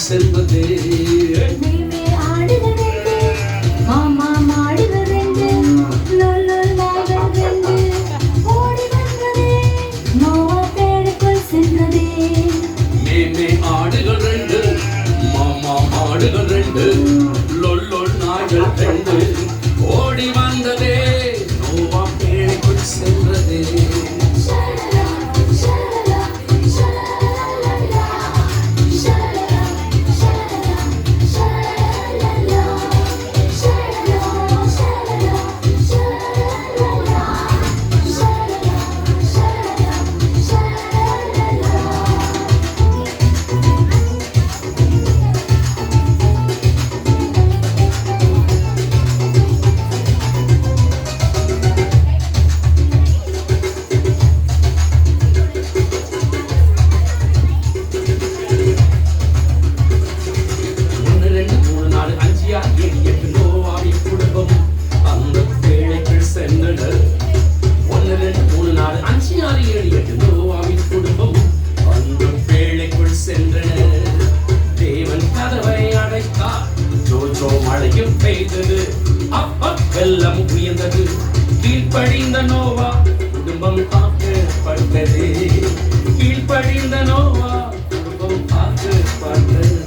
செல்வது மேலே ஆடுகள் ரெண்டு, மாமா மாடுகள் ரெண்டு, லோலோல் நாய்கள் ரெண்டு, ஓடி வந்ததே, நோவா பேழைக்குள் சென்றதே. மேமே ஆடுகள் ரெண்டு, மாமா மாடுகள் ரெண்டு, லொல்லொல் நாய்கள் ரெண்டு, ஓடி வந்ததே, நோவா பேழைக்குள் சென்றதே. ஷலலா, ஷலலா, ஷலலலலலா, ஷலலா, ஷலலா, ஷலலலலா, ஷலலா, ஷலலா, ஷலலலலா, ஷலலா, ஷலலா, ஒன்று, ரெண்டு, மூணு, நாலு, அஞ்சு, ஆறு, ஏழு, எட்டு, நோவாவின் குடும்பம் அந்த பேழைக்குள் சென்றனர். ஒன்று, ரெண்டு, மூணு, நாலு, அஞ்சு, ஆறு, ஏழு, எட்டு, நோவாவின் குடும்பம் அந்த பேழைக்குள் சென்றனர். தேவன் கதவை அடைத்தார், ஜோஜோ மழையும் பெய்தது, அப்ப வெள்ளம் உயர்ந்தது, கீழ்ப்படிந்த நோவா குடும்பம் காக்கப்பட்டது. கீழ்ப்படிந்த நோவா குடும்பம் காக்கப்பட்டது.